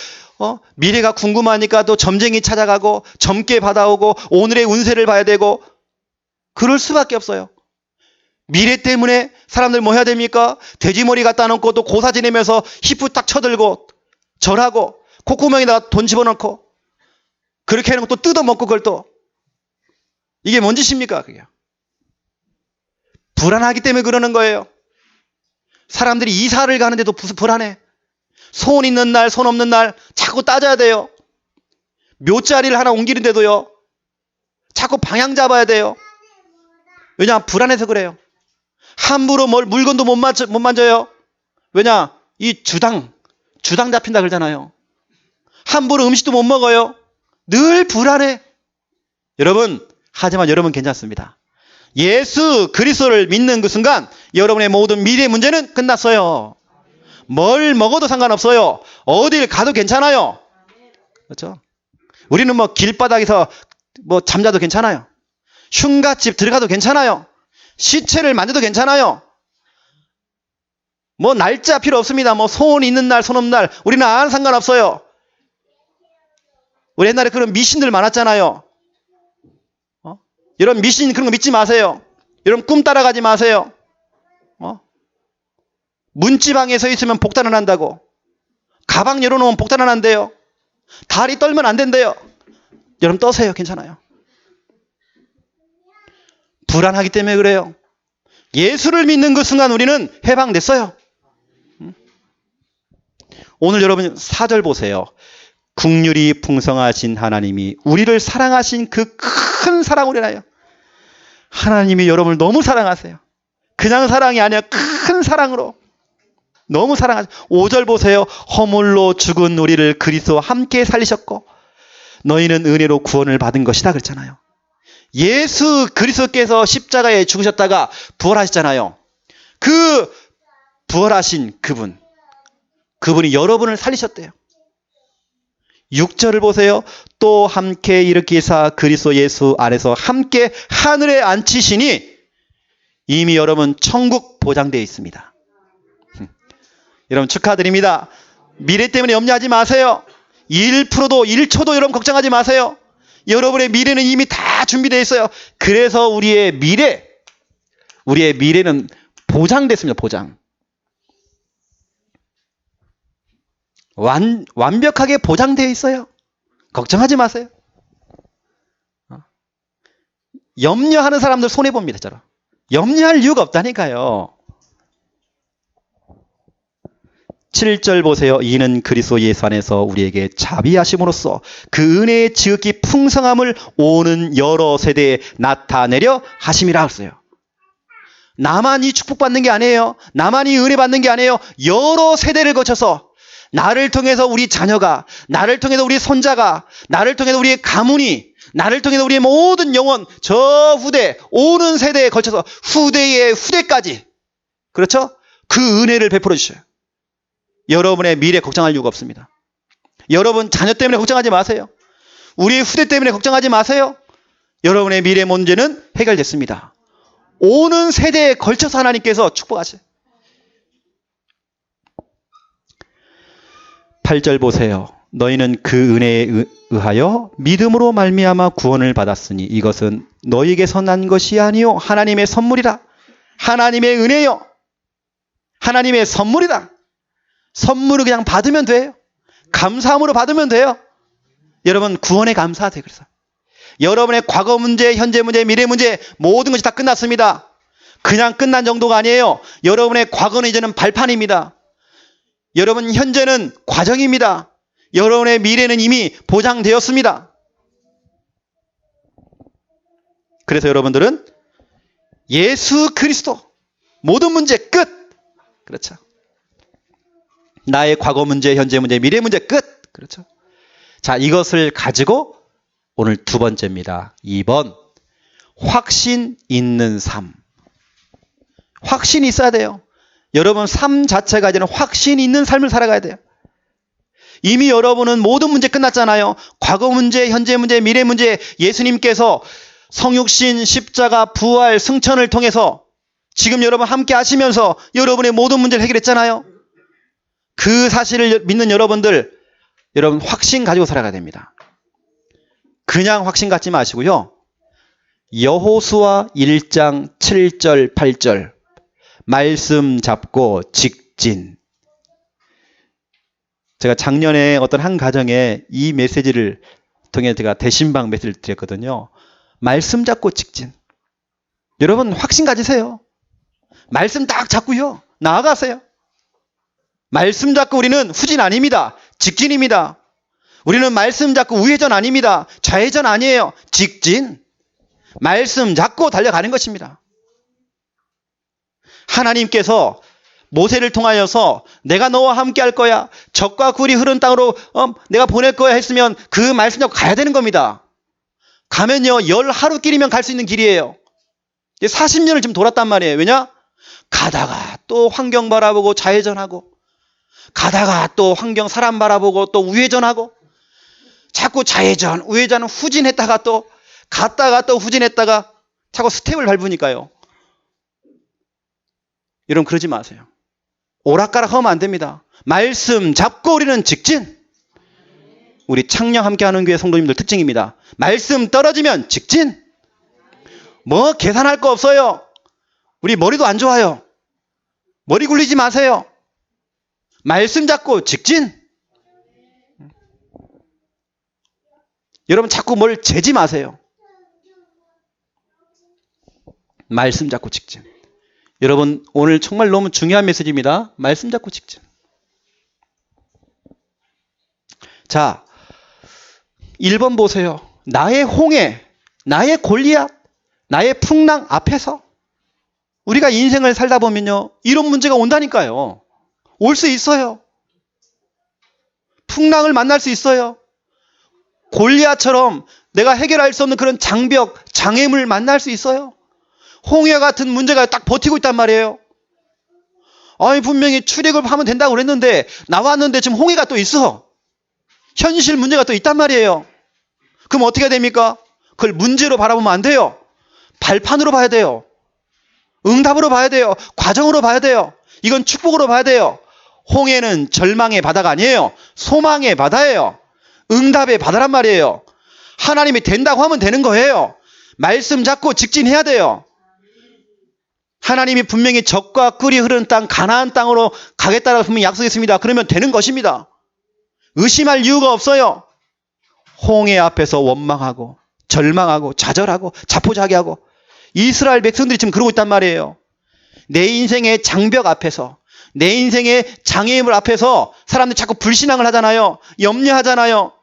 미래가 궁금하니까 또 점쟁이 찾아가고, 점괘 받아오고, 오늘의 운세를 봐야 되고, 그럴 수밖에 없어요. 미래 때문에 사람들 뭐 해야 됩니까? 돼지머리 갖다 놓고 또 고사 지내면서 히프 딱 쳐들고, 절하고, 콧구멍에다가 돈 집어넣고, 그렇게 해놓고 또 뜯어먹고 그걸 또. 이게 뭔 짓입니까? 그게. 불안하기 때문에 그러는 거예요. 사람들이 이사를 가는데도 불안해. 손 있는 날, 손 없는 날 자꾸 따져야 돼요. 묘자리를 하나 옮기는데도요. 자꾸 방향 잡아야 돼요. 왜냐? 불안해서 그래요. 함부로 물건도 못 만져요. 왜냐? 이 주당 잡힌다 그러잖아요. 함부로 음식도 못 먹어요. 늘 불안해. 여러분, 하지만 여러분 괜찮습니다. 예수 그리스도를 믿는 그 순간 여러분의 모든 미래 문제는 끝났어요. 뭘 먹어도 상관없어요. 어딜 가도 괜찮아요. 그렇죠? 우리는 뭐 길바닥에서 뭐 잠자도 괜찮아요. 흉갓집 들어가도 괜찮아요. 시체를 만져도 괜찮아요. 뭐 날짜 필요 없습니다. 뭐 손 있는 날, 손 없는 날 우리는 아무 상관없어요. 우리 옛날에 그런 미신들 많았잖아요. 여러분 미신 그런 거 믿지 마세요. 여러분 꿈 따라가지 마세요. 문지방에 서 있으면 복단을 한다고. 가방 열어놓으면 복단을 한대요. 다리 떨면 안 된대요. 여러분 떠세요. 괜찮아요. 불안하기 때문에 그래요. 예수를 믿는 그 순간 우리는 해방됐어요. 오늘 여러분 4절 보세요. 긍휼이 풍성하신 하나님이 우리를 사랑하신 그 큰 사랑을 인하여. 하나님이 여러분을 너무 사랑하세요. 그냥 사랑이 아니라 큰 사랑으로. 너무 사랑하세요. 5절 보세요. 허물로 죽은 우리를 그리스도와 함께 살리셨고 너희는 은혜로 구원을 받은 것이다 그랬잖아요. 예수 그리스도께서 십자가에 죽으셨다가 부활하셨잖아요. 그 부활하신 그분이 여러분을 살리셨대요. 6절을 보세요. 또 함께 일으키사 그리스도 예수 안에서 함께 하늘에 앉히시니 이미 여러분 천국 보장되어 있습니다. 여러분 축하드립니다. 미래 때문에 염려하지 마세요. 1%도 1초도 여러분 걱정하지 마세요. 여러분의 미래는 이미 다 준비되어 있어요. 그래서 우리의 미래는 보장됐습니다. 보장. 완벽하게 보장되어 있어요. 걱정하지 마세요. 염려하는 사람들 손해봅니다. 저런. 염려할 이유가 없다니까요. 7절 보세요. 이는 그리스도 예수 안에서 우리에게 자비하심으로써 그 은혜의 지극히 풍성함을 오는 여러 세대에 나타내려 하심이라 했어요. 나만 이 축복받는 게 아니에요. 나만 이 은혜 받는 게 아니에요. 여러 세대를 거쳐서 나를 통해서 우리 자녀가, 나를 통해서 우리 손자가, 나를 통해서 우리의 가문이, 나를 통해서 우리의 모든 영혼, 저 후대, 오는 세대에 걸쳐서 후대의 후대까지, 그렇죠? 그 은혜를 베풀어 주셔요. 여러분의 미래 걱정할 이유가 없습니다. 여러분 자녀 때문에 걱정하지 마세요. 우리의 후대 때문에 걱정하지 마세요. 여러분의 미래 문제는 해결됐습니다. 오는 세대에 걸쳐서 하나님께서 축복하세요. 8절 보세요. 너희는 그 은혜에 의하여 믿음으로 말미암아 구원을 받았으니 이것은 너희에게서 난 것이 아니요 하나님의 선물이라. 하나님의 은혜요. 하나님의 선물이다. 선물을 그냥 받으면 돼요. 감사함으로 받으면 돼요. 여러분 구원에 감사하세요. 그래서 여러분의 과거 문제, 현재 문제, 미래 문제 모든 것이 다 끝났습니다. 그냥 끝난 정도가 아니에요. 여러분의 과거는 이제는 발판입니다. 여러분 현재는 과정입니다. 여러분의 미래는 이미 보장되었습니다. 그래서 여러분들은 예수 그리스도 모든 문제 끝. 그렇죠. 나의 과거 문제, 현재 문제, 미래 문제 끝. 그렇죠. 자, 이것을 가지고 오늘 두 번째입니다. 2번. 확신 있는 삶. 확신이 있어야 돼요. 여러분 삶 자체가 이제는 확신 있는 삶을 살아가야 돼요. 이미 여러분은 모든 문제 끝났잖아요. 과거 문제, 현재 문제, 미래 문제 예수님께서 성육신, 십자가, 부활, 승천을 통해서 지금 여러분 함께 하시면서 여러분의 모든 문제를 해결했잖아요. 그 사실을 믿는 여러분들, 여러분 확신 가지고 살아가야 됩니다. 그냥 확신 갖지 마시고요. 여호수아 1장 7절 8절 말씀 잡고 직진. 제가 작년에 어떤 한 가정에 이 메시지를 통해 제가 대신방 메시지를 드렸거든요. 말씀 잡고 직진. 여러분 확신 가지세요. 말씀 딱 잡고요. 나아가세요. 말씀 잡고 우리는 후진 아닙니다. 직진입니다. 우리는 말씀 잡고 우회전 아닙니다. 좌회전 아니에요. 직진. 말씀 잡고 달려가는 것입니다. 하나님께서 모세를 통하여서 내가 너와 함께 할 거야. 적과 굴이 흐른 땅으로 내가 보낼 거야 했으면 그 말씀 잡고 가야 되는 겁니다. 가면요 10하루길이면 갈 수 있는 길이에요. 40년을 지금 돌았단 말이에요. 왜냐? 가다가 또 환경 바라보고 좌회전하고, 가다가 또 환경 사람 바라보고 또 우회전하고, 자꾸 좌회전 우회전 후진했다가 또 갔다가 또 후진했다가 자꾸 스텝을 밟으니까요. 여러분 그러지 마세요. 오락가락 하면 안 됩니다. 말씀 잡고 우리는 직진. 우리 창녕 함께하는 교회 성도님들 특징입니다. 말씀 떨어지면 직진. 뭐 계산할 거 없어요. 우리 머리도 안 좋아요. 머리 굴리지 마세요. 말씀 잡고 직진. 여러분 자꾸 뭘 재지 마세요. 말씀 잡고 직진. 여러분 오늘 정말 너무 중요한 메시지입니다. 말씀 잡고 직진. 자, 1번 보세요. 나의 홍해, 나의 골리앗, 나의 풍랑 앞에서 우리가 인생을 살다 보면요 이런 문제가 온다니까요. 올 수 있어요. 풍랑을 만날 수 있어요. 골리앗처럼 내가 해결할 수 없는 그런 장벽, 장애물 만날 수 있어요. 홍해 같은 문제가 딱 버티고 있단 말이에요. 아니 분명히 출애굽 하면 된다고 그랬는데 나왔는데 지금 홍해가 또 있어. 현실 문제가 또 있단 말이에요. 그럼 어떻게 해야 됩니까? 그걸 문제로 바라보면 안 돼요. 발판으로 봐야 돼요. 응답으로 봐야 돼요. 과정으로 봐야 돼요. 이건 축복으로 봐야 돼요. 홍해는 절망의 바다가 아니에요. 소망의 바다예요. 응답의 바다란 말이에요. 하나님이 된다고 하면 되는 거예요. 말씀 잡고 직진해야 돼요. 하나님이 분명히 적과 꿀이 흐르는 땅 가나안 땅으로 가겠다라고 분명히 약속했습니다. 그러면 되는 것입니다. 의심할 이유가 없어요. 홍해 앞에서 원망하고 절망하고 좌절하고 자포자기하고 이스라엘 백성들이 지금 그러고 있단 말이에요. 내 인생의 장벽 앞에서, 내 인생의 장애물 앞에서 사람들이 자꾸 불신앙을 하잖아요. 염려하잖아요.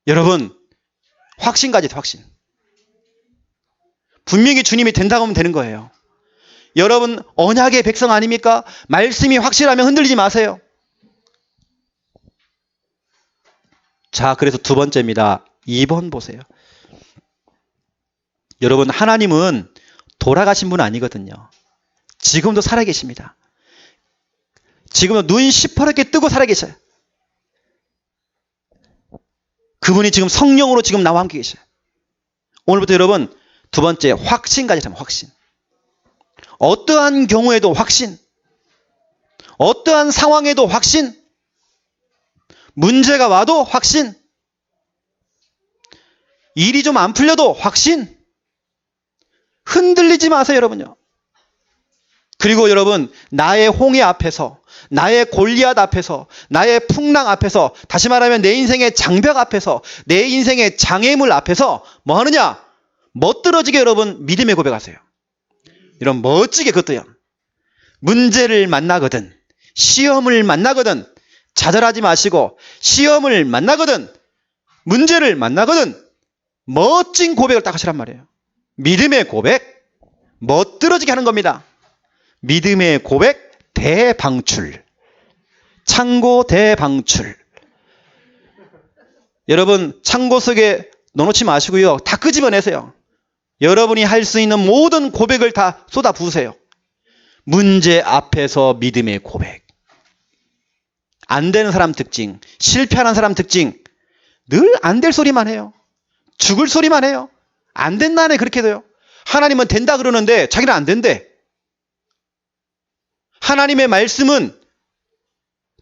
여러분 확신 가지세요. 확신. 분명히 주님이 된다고 하면 되는 거예요. 여러분 언약의 백성 아닙니까? 말씀이 확실하면 흔들리지 마세요. 자, 그래서 두 번째입니다. 2번 보세요. 여러분 하나님은 돌아가신 분 아니거든요. 지금도 살아계십니다. 지금도 눈 시퍼렇게 뜨고 살아계셔요. 그분이 지금 성령으로 지금 나와 함께 계셔요. 오늘부터 여러분 두 번째 확신 가지세요. 확신. 어떠한 경우에도 확신. 어떠한 상황에도 확신. 문제가 와도 확신. 일이 좀 안 풀려도 확신. 흔들리지 마세요, 여러분요. 그리고 여러분, 나의 홍해 앞에서, 나의 골리앗 앞에서, 나의 풍랑 앞에서, 다시 말하면 내 인생의 장벽 앞에서, 내 인생의 장애물 앞에서 뭐 하느냐? 멋들어지게 여러분 믿음의 고백하세요. 이런 멋지게 그것도요. 문제를 만나거든, 시험을 만나거든, 좌절하지 마시고 시험을 만나거든, 문제를 만나거든 멋진 고백을 딱 하시란 말이에요. 믿음의 고백, 멋들어지게 하는 겁니다. 믿음의 고백, 대방출. 창고 대방출. 여러분 창고 속에 넣어놓지 마시고요. 다 끄집어내세요. 여러분이 할 수 있는 모든 고백을 다 쏟아 부으세요. 문제 앞에서 믿음의 고백. 안 되는 사람 특징, 실패하는 사람 특징, 늘 안 될 소리만 해요. 죽을 소리만 해요. 안 된다네 그렇게 돼요. 하나님은 된다 그러는데 자기는 안 된대. 하나님의 말씀은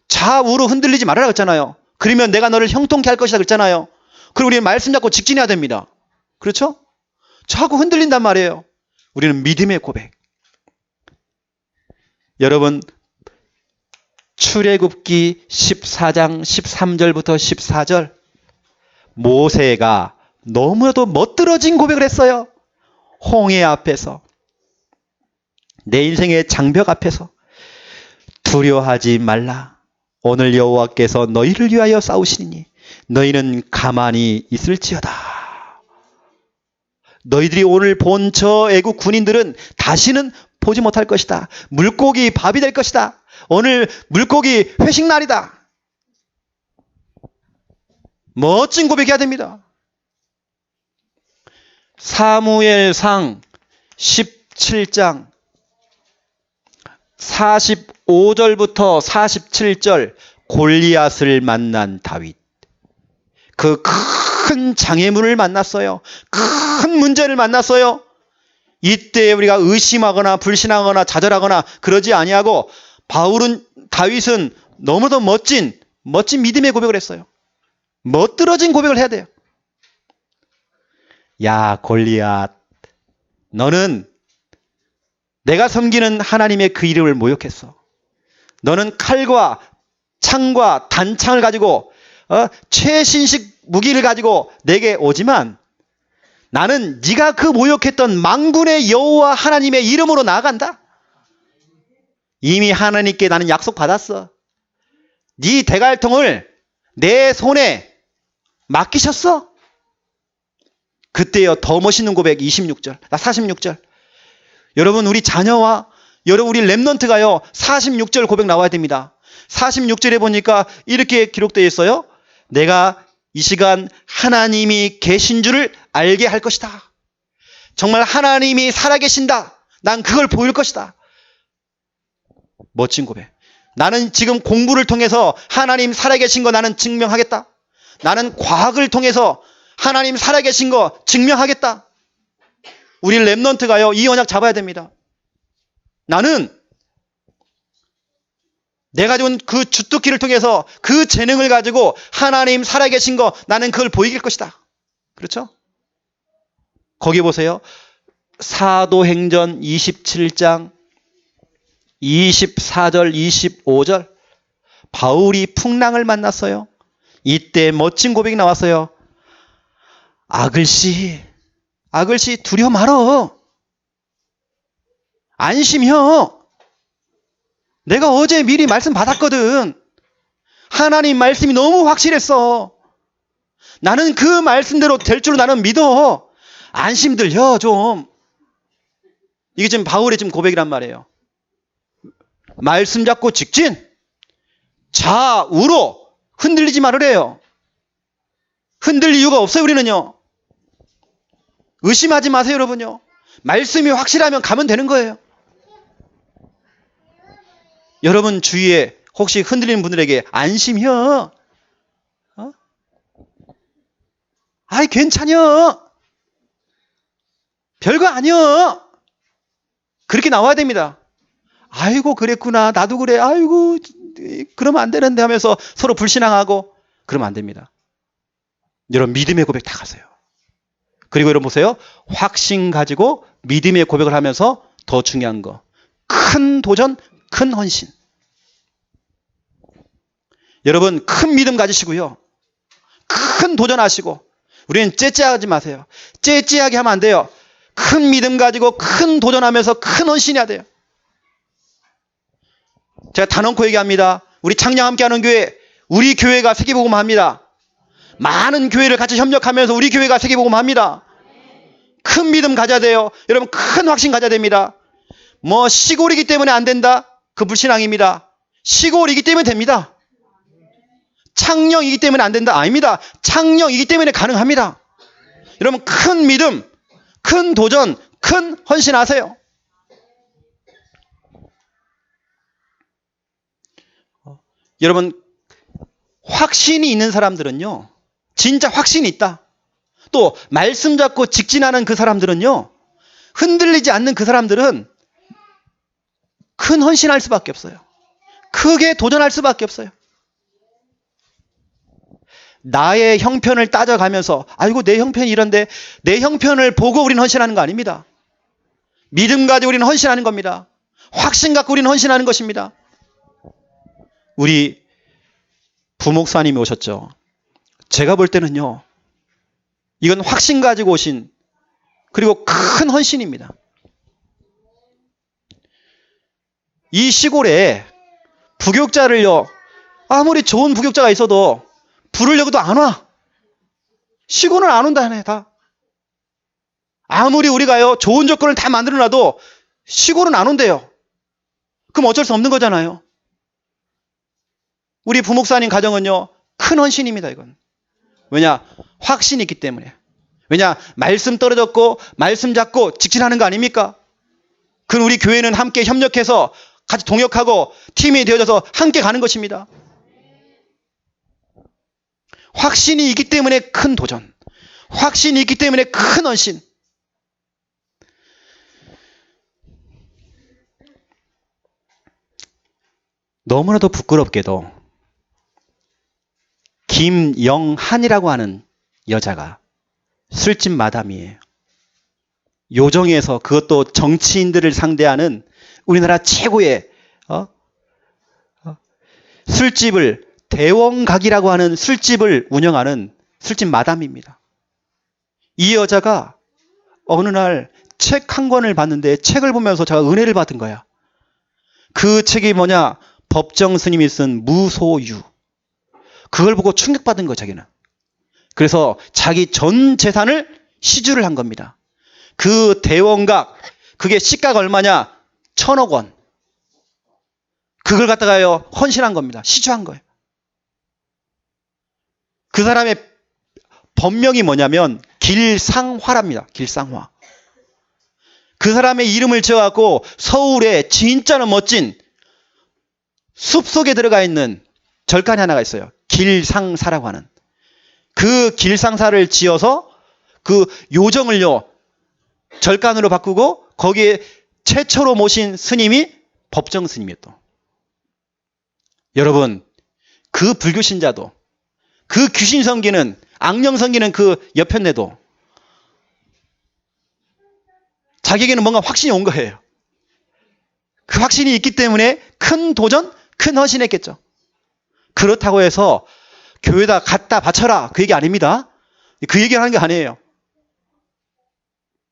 좌우로 흔들리지 말아라 그랬잖아요. 그러면 내가 너를 형통케 할 것이다 그랬잖아요. 그리고 우리는 말씀 잡고 직진해야 됩니다. 그렇죠? 자꾸 흔들린단 말이에요. 우리는 믿음의 고백. 여러분 출애굽기 14장 13절부터 14절 모세가 너무나도 멋들어진 고백을 했어요. 홍해 앞에서, 내 인생의 장벽 앞에서 두려워하지 말라. 오늘 여호와께서 너희를 위하여 싸우시니 너희는 가만히 있을지어다. 너희들이 오늘 본 저 애국 군인들은 다시는 보지 못할 것이다. 물고기 밥이 될 것이다. 오늘 물고기 회식 날이다. 멋진 고백해야 됩니다. 사무엘상 17장 45절부터 47절 골리앗을 만난 다윗. 그 큰 장애물을 만났어요. 큰 문제를 만났어요. 이때 우리가 의심하거나 불신하거나 좌절하거나 그러지 아니하고 다윗은 너무도 멋진 믿음의 고백을 했어요. 멋들어진 고백을 해야 돼요. 야, 골리앗, 너는 내가 섬기는 하나님의 그 이름을 모욕했어. 너는 칼과 창과 단창을 가지고 최신식 무기를 가지고 내게 오지만 나는 네가 그 모욕했던 만군의 여호와 하나님의 이름으로 나아간다. 이미 하나님께 나는 약속받았어. 네 대갈통을 내 손에 맡기셨어. 그때요 더 멋있는 고백 46절. 여러분 우리 자녀와 여러분 우리 렘넌트가요 46절 고백 나와야 됩니다. 46절에 보니까 이렇게 기록되어 있어요. 내가 이 시간 하나님이 계신 줄을 알게 할 것이다. 정말 하나님이 살아계신다. 난 그걸 보일 것이다. 멋진 고백. 나는 지금 공부를 통해서 하나님 살아계신 거 나는 증명하겠다. 나는 과학을 통해서 하나님 살아계신 거 증명하겠다. 우리 렘넌트가요 이 언약 잡아야 됩니다. 나는 내가 가진 그 주특기를 통해서 그 재능을 가지고 하나님 살아계신 거 나는 그걸 보이길 것이다. 그렇죠? 거기 보세요. 사도행전 27장 24절 25절 바울이 풍랑을 만났어요. 이때 멋진 고백이 나왔어요. 아글씨 두려워 말어. 안심혀. 내가 어제 미리 말씀 받았거든. 하나님 말씀이 너무 확실했어. 나는 그 말씀대로 될 줄 나는 믿어. 안심들려 좀. 이게 지금 바울의 지금 고백이란 말이에요. 말씀 잡고 직진. 좌우로 흔들리지 말으래요. 흔들릴 이유가 없어요 우리는요. 의심하지 마세요 여러분요. 말씀이 확실하면 가면 되는 거예요. 여러분 주위에 혹시 흔들리는 분들에게 안심혀. 아이 괜찮여. 별거 아니여. 그렇게 나와야 됩니다. 아이고 그랬구나. 나도 그래. 아이고 그러면 안 되는데 하면서 서로 불신앙하고 그러면 안 됩니다. 여러분 믿음의 고백 다 가세요. 그리고 여러분 보세요. 확신 가지고 믿음의 고백을 하면서 더 중요한 거. 큰 도전, 큰 헌신. 여러분 큰 믿음 가지시고요. 큰 도전하시고 우리는 째째하지 마세요. 째째하게 하면 안 돼요. 큰 믿음 가지고 큰 도전하면서 큰 헌신해야 돼요. 제가 단언코 얘기합니다. 우리 창녕 함께하는 교회, 우리 교회가 세계복음 합니다. 많은 교회를 같이 협력하면서 우리 교회가 세계복음 합니다. 큰 믿음 가져야 돼요. 여러분 큰 확신 가져야 됩니다. 뭐 시골이기 때문에 안 된다? 그 불신앙입니다. 시골이기 때문에 됩니다. 창녕이기 때문에 안 된다? 아닙니다. 창녕이기 때문에 가능합니다. 여러분 큰 믿음, 큰 도전, 큰 헌신하세요. 여러분 확신이 있는 사람들은요. 진짜 확신이 있다. 또 말씀 잡고 직진하는 그 사람들은요. 흔들리지 않는 그 사람들은 큰 헌신할 수밖에 없어요. 크게 도전할 수밖에 없어요. 나의 형편을 따져가면서 아이고 내 형편이 이런데 내 형편을 보고 우리는 헌신하는 거 아닙니다. 믿음 가지고 우리는 헌신하는 겁니다. 확신 갖고 우리는 헌신하는 것입니다. 우리 부목사님이 오셨죠. 제가 볼 때는요. 이건 확신 가지고 오신 그리고 큰 헌신입니다. 이 시골에 부교육자를요, 아무리 좋은 부교육자가 있어도 부르려고도 안 와. 시고는 안 온다네, 다. 아무리 우리가요, 좋은 조건을 다 만들어놔도 시고는 안 온대요. 그럼 어쩔 수 없는 거잖아요. 우리 부목사님 가정은요, 큰 헌신입니다, 이건. 왜냐? 확신이 있기 때문에. 왜냐? 말씀 떨어졌고, 말씀 잡고 직진하는 거 아닙니까? 그럼 우리 교회는 함께 협력해서 같이 동역하고 팀이 되어져서 함께 가는 것입니다. 확신이 있기 때문에 큰 도전. 확신이 있기 때문에 큰 헌신. 너무나도 부끄럽게도 김영한이라고 하는 여자가 술집 마담이에요. 요정에서 그것도 정치인들을 상대하는 우리나라 최고의 술집을, 대원각이라고 하는 술집을 운영하는 술집 마담입니다. 이 여자가 어느 날 책 한 권을 봤는데, 책을 보면서 제가 은혜를 받은 거야. 그 책이 뭐냐? 법정 스님이 쓴 무소유. 그걸 보고 충격받은 거야, 자기는. 그래서 자기 전 재산을 시주를 한 겁니다. 그 대원각, 그게 시가가 얼마냐? 1,000억 원. 그걸 갖다가요, 헌신한 겁니다. 시주한 거예요. 그 사람의 법명이 뭐냐면 길상화랍니다. 길상화. 그 사람의 이름을 지어갖고 서울에 진짜로 멋진 숲속에 들어가 있는 절간이 하나가 있어요. 길상사라고 하는. 그 길상사를 지어서 그 요정을요, 절간으로 바꾸고 거기에 최초로 모신 스님이 법정 스님이었던. 여러분, 그 불교 신자도, 그 귀신 섬기는, 악령 섬기는 그 여편네도 자기에게는 뭔가 확신이 온 거예요. 그 확신이 있기 때문에 큰 도전, 큰 헌신했겠죠. 그렇다고 해서 교회에다 갖다 바쳐라, 그 얘기 아닙니다. 그 얘기하는 게 아니에요.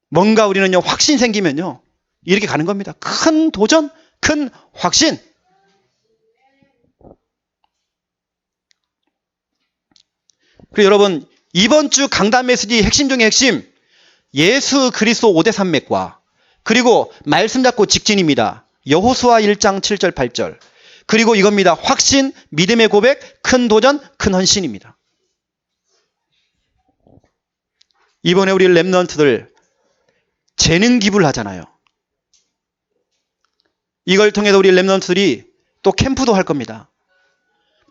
뭔가 우리는요, 확신 생기면요, 이렇게 가는 겁니다. 큰 도전, 큰 확신. 그리고 여러분, 이번 주 강단 메시지 핵심 중에 핵심, 예수 그리스도 5대 산맥과, 그리고 말씀 잡고 직진입니다. 여호수아 1장 7절 8절. 그리고 이겁니다. 확신, 믿음의 고백, 큰 도전, 큰 헌신입니다. 이번에 우리 랩넌트들 재능 기부를 하잖아요. 이걸 통해서 우리 랩넌트들이 또 캠프도 할 겁니다.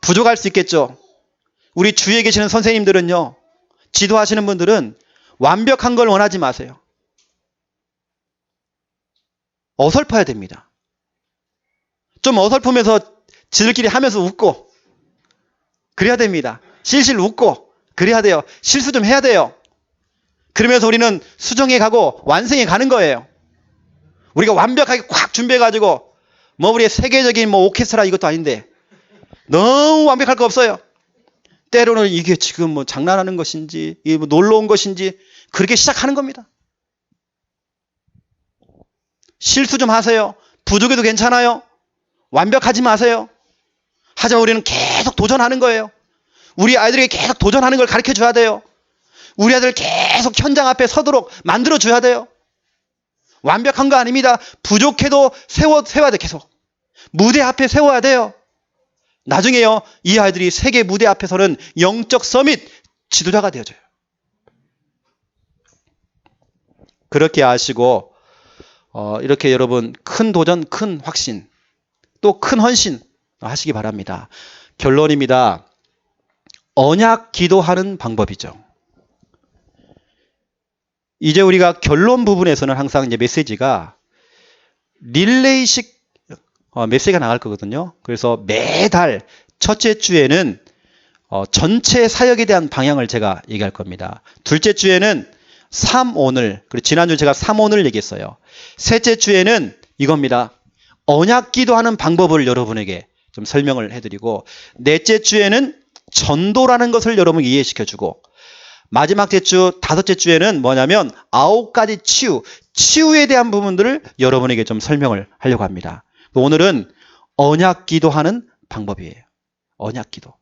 부족할 수 있겠죠. 우리 주위에 계시는 선생님들은요, 지도하시는 분들은 완벽한 걸 원하지 마세요. 어설퍼야 됩니다. 좀 어설프면서 지들끼리 하면서 웃고 그래야 됩니다. 실실 웃고 그래야 돼요. 실수 좀 해야 돼요. 그러면서 우리는 수정해 가고 완성해 가는 거예요. 우리가 완벽하게 꽉 준비해가지고 뭐 우리의 세계적인 뭐 오케스트라 이것도 아닌데 너무 완벽할 거 없어요. 때로는 이게 지금 뭐 장난하는 것인지 이게 뭐 놀러 온 것인지 그렇게 시작하는 겁니다. 실수 좀 하세요. 부족해도 괜찮아요. 완벽하지 마세요. 하지만 우리는 계속 도전하는 거예요. 우리 아이들에게 계속 도전하는 걸 가르쳐 줘야 돼요. 우리 아이들 계속 현장 앞에 서도록 만들어 줘야 돼요. 완벽한 거 아닙니다. 부족해도 세워야 돼. 계속 무대 앞에 세워야 돼요. 나중에요, 이 아이들이 세계 무대 앞에서는 영적 서밋 지도자가 되어져요. 그렇게 아시고 이렇게 여러분 큰 도전, 큰 확신, 또 큰 헌신 하시기 바랍니다. 결론입니다. 언약 기도하는 방법이죠. 이제 우리가 결론 부분에서는 항상 이제 메시지가 릴레이식 메시지가 나갈 거거든요. 그래서 매달 첫째 주에는 전체 사역에 대한 방향을 제가 얘기할 겁니다. 둘째 주에는 3오늘, 그리고 지난주 제가 3오늘 얘기했어요. 셋째 주에는 이겁니다. 언약 기도하는 방법을 여러분에게 좀 설명을 해드리고, 넷째 주에는 전도라는 것을 여러분 이해시켜주고, 마지막 주, 다섯째 주에는 뭐냐면 9가지 치유에 대한 부분들을 여러분에게 좀 설명을 하려고 합니다. 오늘은 언약 기도하는 방법이에요. 언약 기도.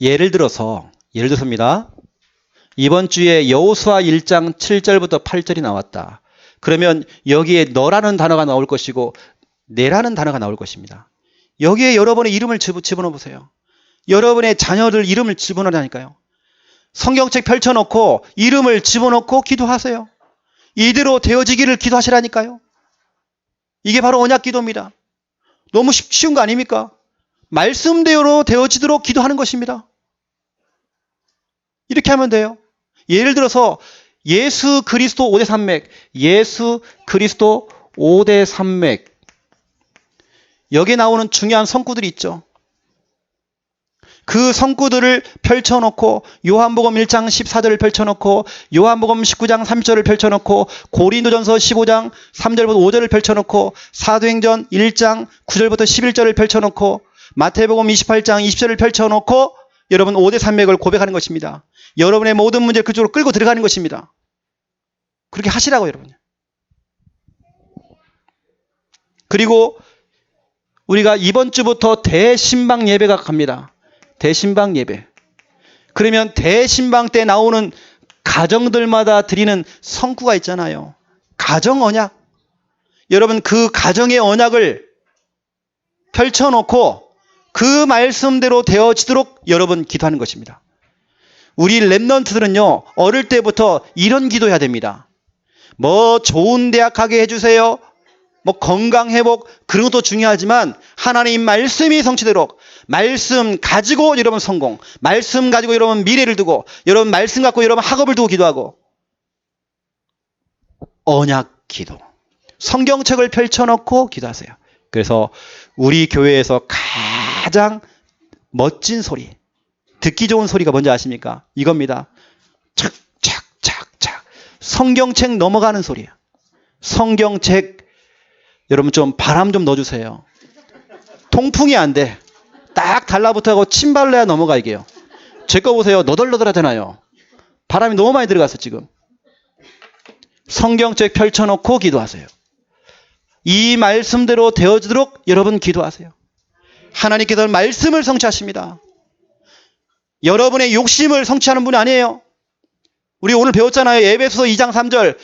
예를 들어서입니다. 이번 주에 여호수아 1장 7절부터 8절이 나왔다. 그러면 여기에 너라는 단어가 나올 것이고 내라는 단어가 나올 것입니다. 여기에 여러분의 이름을 집어넣어 보세요. 여러분의 자녀들 이름을 집어넣으라니까요. 성경책 펼쳐놓고 이름을 집어넣고 기도하세요. 이대로 되어지기를 기도하시라니까요. 이게 바로 언약 기도입니다. 너무 쉬운 거 아닙니까? 말씀대로 되어지도록 기도하는 것입니다. 이렇게 하면 돼요. 예를 들어서 예수 그리스도 5대 산맥, 예수 그리스도 5대 산맥. 여기에 나오는 중요한 성구들이 있죠. 그 성구들을 펼쳐놓고 요한복음 1장 14절을 펼쳐놓고 요한복음 19장 30절을 펼쳐놓고 고린도전서 15장 3절부터 5절을 펼쳐놓고 사도행전 1장 9절부터 11절을 펼쳐놓고 마태복음 28장 20절을 펼쳐놓고 여러분 5대 산맥을 고백하는 것입니다. 여러분의 모든 문제를 그쪽으로 끌고 들어가는 것입니다. 그렇게 하시라고 여러분. 그리고 우리가 이번 주부터 대신방 예배가 갑니다. 대신방 예배. 그러면 대신방 때 나오는 가정들마다 드리는 성구가 있잖아요. 가정 언약. 여러분 그 가정의 언약을 펼쳐놓고 그 말씀대로 되어지도록 여러분 기도하는 것입니다. 우리 랩런트들은요. 어릴 때부터 이런 기도해야 됩니다. 뭐 좋은 대학 가게 해주세요. 뭐 건강 회복 그런 것도 중요하지만 하나님 말씀이 성취되도록 말씀 가지고 여러분 성공, 말씀 가지고 여러분 미래를 두고 여러분 말씀 갖고 여러분 학업을 두고 기도하고 언약 기도. 성경책을 펼쳐놓고 기도하세요. 그래서 우리 교회에서 가장 멋진 소리, 듣기 좋은 소리가 뭔지 아십니까? 이겁니다. 착착착착 성경책 넘어가는 소리예요. 성경책 여러분 좀 바람 좀 넣어주세요. 통풍이 안 돼. 딱 달라붙어가고 침발라야 넘어가 이게요. 제 거 보세요. 너덜너덜하잖아요. 바람이 너무 많이 들어갔어 지금. 성경책 펼쳐놓고 기도하세요. 이 말씀대로 되어지도록 여러분 기도하세요. 하나님께서는 말씀을 성취하십니다. 여러분의 욕심을 성취하는 분이 아니에요. 우리 오늘 배웠잖아요. 에베소서 2장 3절.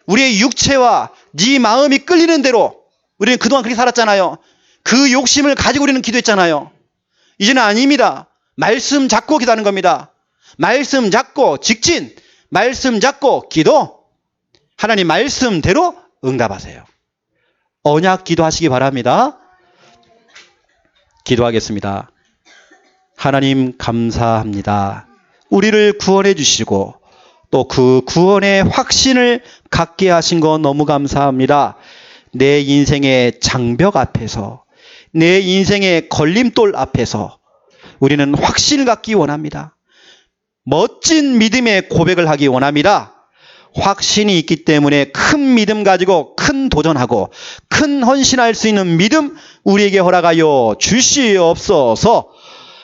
우리의 육체와 네 마음이 끌리는 대로 우리는 그동안 그렇게 살았잖아요. 그 욕심을 가지고 우리는 기도했잖아요. 이제는 아닙니다. 말씀 잡고 기도하는 겁니다. 말씀 잡고 직진, 말씀 잡고 기도. 하나님 말씀대로 응답하세요. 언약 기도하시기 바랍니다. 기도하겠습니다. 하나님 감사합니다. 우리를 구원해 주시고 또 그 구원의 확신을 갖게 하신 거 너무 감사합니다. 내 인생의 장벽 앞에서, 내 인생의 걸림돌 앞에서 우리는 확신을 갖기 원합니다. 멋진 믿음의 고백을 하기 원합니다. 확신이 있기 때문에 큰 믿음 가지고 큰 도전하고 큰 헌신할 수 있는 믿음 우리에게 허락하여 주시옵소서.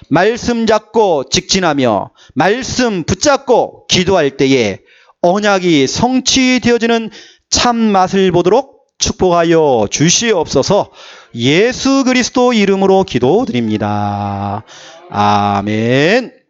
말씀 잡고 직진하며 말씀 붙잡고 기도할 때에 언약이 성취되어지는 참맛을 보도록 축복하여 주시옵소서. 예수 그리스도 이름으로 기도드립니다. 아멘.